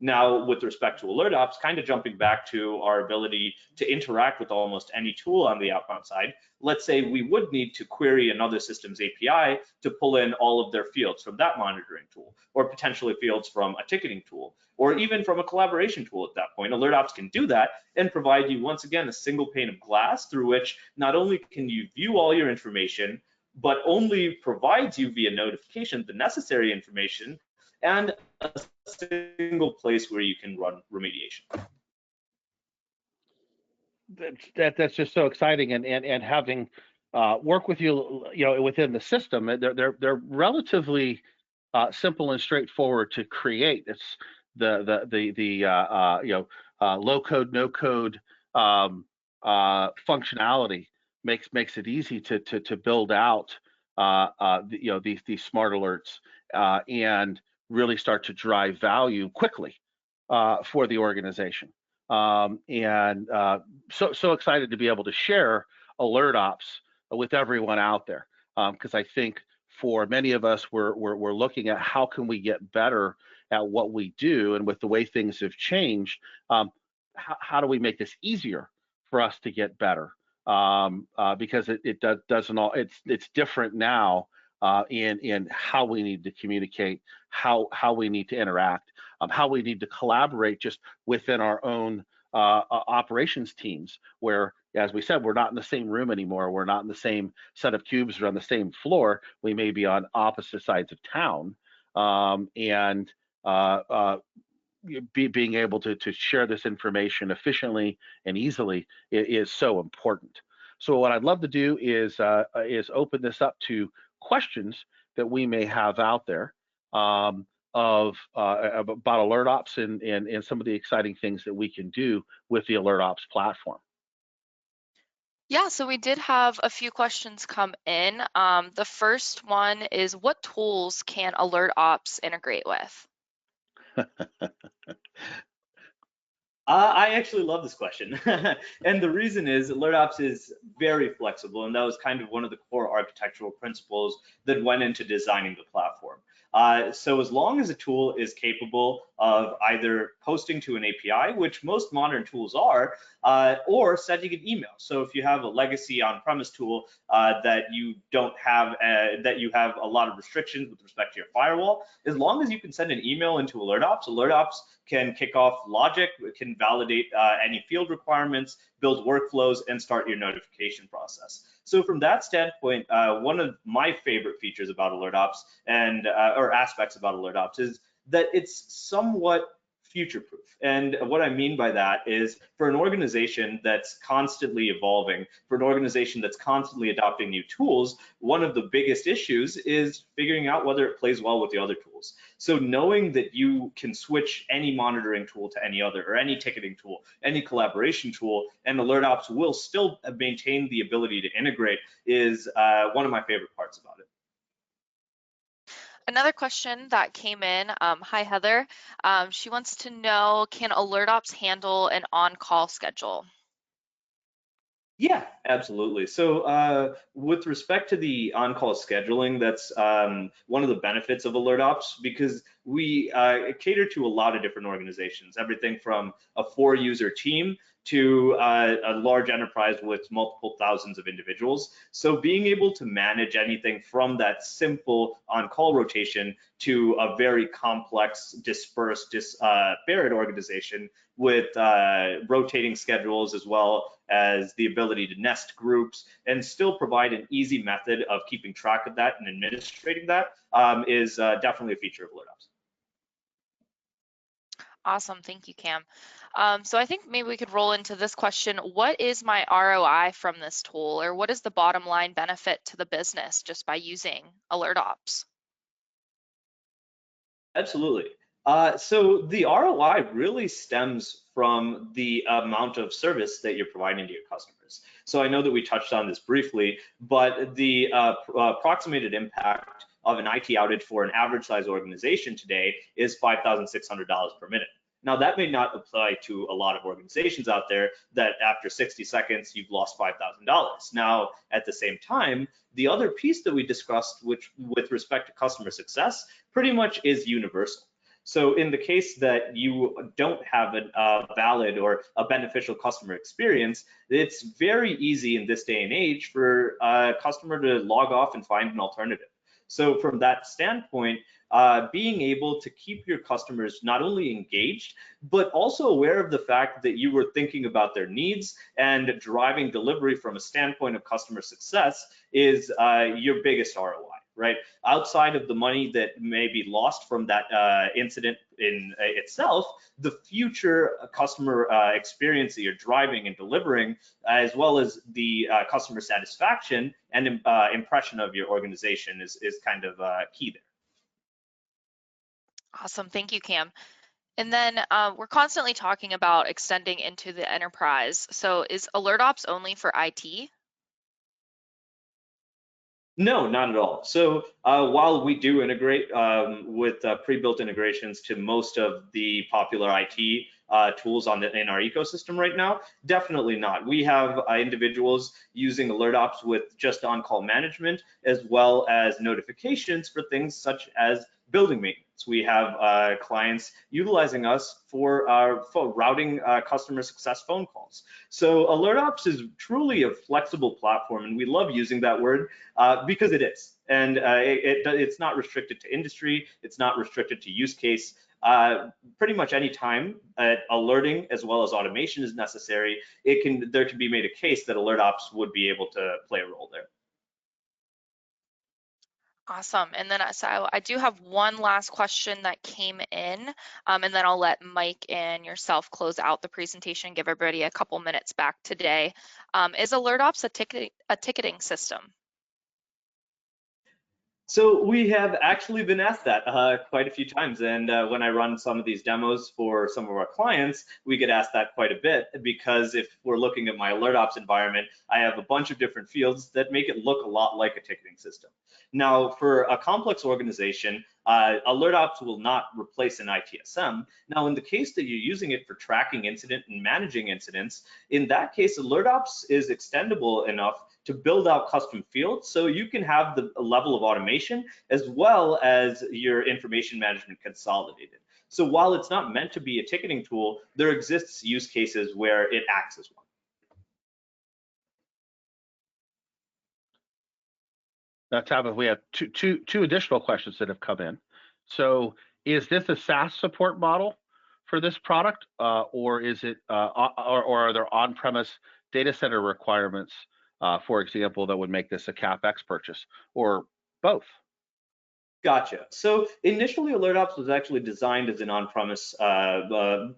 Now, with respect to AlertOps, kind of jumping back to our ability to interact with almost any tool on the outbound side, let's say we would need to query another system's API to pull in all of their fields from that monitoring tool, or potentially fields from a ticketing tool, or even from a collaboration tool at that point. AlertOps can do that and provide you, once again, a single pane of glass through which not only can you view all your information, but only provides you via notification the necessary information and a single place where you can run remediation. That's just so exciting, and having work with you, within the system, they're relatively simple and straightforward to create. It's the low code, no code functionality makes it easy to build out these smart alerts and really start to drive value quickly for the organization. So excited to be able to share AlertOps with everyone out there, because I think for many of us, we're looking at how can we get better at what we do, and with the way things have changed, how do we make this easier for us to get better? Because it doesn't all, it's different now in how we need to communicate, how we need to interact, how we need to collaborate just within our own operations teams, where, as we said, we're not in the same room anymore. We're not in the same set of cubes or on the same floor. We may be on opposite sides of town, and being able to share this information efficiently and easily is so important. So what I'd love to do is open this up to questions that we may have out there about AlertOps and some of the exciting things that we can do with the AlertOps platform. Yeah, so we did have a few questions come in. The first one is, what tools can AlertOps integrate with? I actually love this question. And the reason is AlertOps is very flexible, and that was kind of one of the core architectural principles that went into designing the platform. So as long as a tool is capable of either posting to an API, which most modern tools are, or sending an email. So if you have a legacy on-premise tool that you don't have, that you have a lot of restrictions with respect to your firewall, as long as you can send an email into AlertOps can kick off logic, can validate any field requirements, build workflows, and start your notification process. So from that standpoint, one of my favorite features about AlertOps and or aspects about AlertOps is that it's somewhat future-proof. And what I mean by that is, for an organization that's constantly evolving, for an organization that's constantly adopting new tools, one of the biggest issues is figuring out whether it plays well with the other tools. So knowing that you can switch any monitoring tool to any other, or any ticketing tool, any collaboration tool, and AlertOps will still maintain the ability to integrate is one of my favorite parts about it. Another question that came in, hi Heather, she wants to know, can AlertOps handle an on-call schedule? Yeah, absolutely. So with respect to the on-call scheduling, that's one of the benefits of AlertOps, because we cater to a lot of different organizations, everything from a 4-user team to a large enterprise with multiple thousands of individuals. So being able to manage anything from that simple on-call rotation to a very complex, dispersed, disparate organization with rotating schedules, as well as the ability to nest groups and still provide an easy method of keeping track of that and administrating that is definitely a feature of AlertOps. Awesome, thank you, Cam. So I think maybe we could roll into this question. What is my ROI from this tool, or what is the bottom line benefit to the business just by using AlertOps? Absolutely. So the ROI really stems from the amount of service that you're providing to your customers. So I know that we touched on this briefly, but the approximated impact of an IT outage for an average size organization today is $5,600 per minute. Now, that may not apply to a lot of organizations out there that after 60 seconds, you've lost $5,000. Now, at the same time, the other piece that we discussed, which with respect to customer success, pretty much is universal. So in the case that you don't have a valid or a beneficial customer experience, it's very easy in this day and age for a customer to log off and find an alternative. So from that standpoint, being able to keep your customers not only engaged, but also aware of the fact that you were thinking about their needs and driving delivery from a standpoint of customer success is your biggest ROI, right? Outside of the money that may be lost from that incident in itself, the future customer experience that you're driving and delivering, as well as the customer satisfaction and impression of your organization is kind of key there. Awesome, thank you, Cam. And then we're constantly talking about extending into the enterprise. So is AlertOps only for IT? No, not at all. So while we do integrate with pre-built integrations to most of the popular IT tools in our ecosystem right now, definitely not. We have individuals using AlertOps with just on-call management, as well as notifications for things such as building maintenance. We have clients utilizing us for routing customer success phone calls. So AlertOps is truly a flexible platform, and we love using that word because it is. And it's not restricted to industry, it's not restricted to use case. Pretty much any time alerting as well as automation is necessary, there can be made a case that AlertOps would be able to play a role there. Awesome. And then so I do have one last question that came in, and then I'll let Mike and yourself close out the presentation, give everybody a couple minutes back today. Is AlertOps a ticketing system? So we have actually been asked that quite a few times, and when I run some of these demos for some of our clients, we get asked that quite a bit, because if we're looking at my AlertOps environment, I have a bunch of different fields that make it look a lot like a ticketing system. Now, for a complex organization, AlertOps will not replace an ITSM. Now, in the case that you're using it for tracking incident and managing incidents, in that case, AlertOps is extendable enough to build out custom fields, so you can have the level of automation as well as your information management consolidated. So while it's not meant to be a ticketing tool, there exists use cases where it acts as one. Now, Tabitha, we have two additional questions that have come in. So, is this a SaaS support model for this product, or is it, or are there on-premise data center requirements, for example, that would make this a CapEx purchase, or both? Gotcha. So initially, AlertOps was actually designed as an on-premise,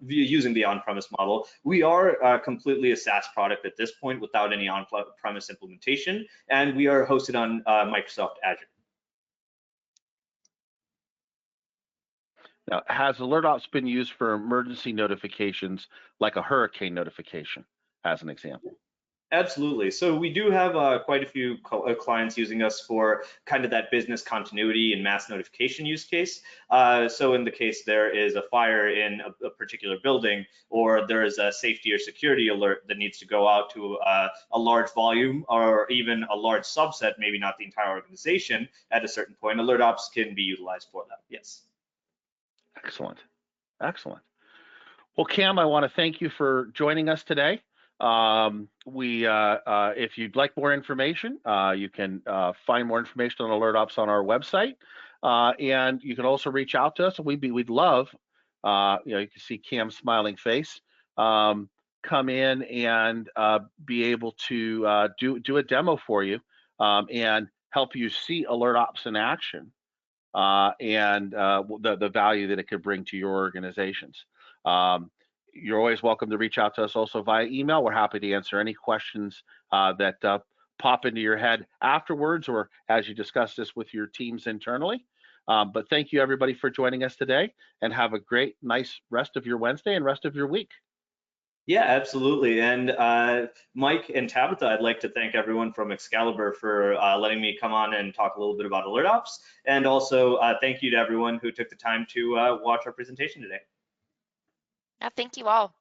using the on-premise model. We are completely a SaaS product at this point without any on-premise implementation, and we are hosted on Microsoft Azure. Now, has AlertOps been used for emergency notifications, like a hurricane notification, as an example? Absolutely. So we do have quite a few clients using us for kind of that business continuity and mass notification use case. So in the case there is a fire in a particular building, or there is a safety or security alert that needs to go out to a large volume, or even a large subset, maybe not the entire organization at a certain point, AlertOps can be utilized for that. Yes. Excellent. Excellent. Well, Cam, I want to thank you for joining us today. If you'd like more information, you can find more information on AlertOps on our website, and you can also reach out to us. We'd love, you can see Cam's smiling face, come in and be able to do a demo for you, and help you see AlertOps in action, and the value that it could bring to your organizations. You're always welcome to reach out to us also via email. We're happy to answer any questions that pop into your head afterwards, or as you discuss this with your teams internally. But thank you, everybody, for joining us today, and have a great, nice rest of your Wednesday and rest of your week. Yeah, absolutely. And Mike and Tabitha, I'd like to thank everyone from Excalibur for letting me come on and talk a little bit about AlertOps. And also thank you to everyone who took the time to watch our presentation today. Yeah, thank you all.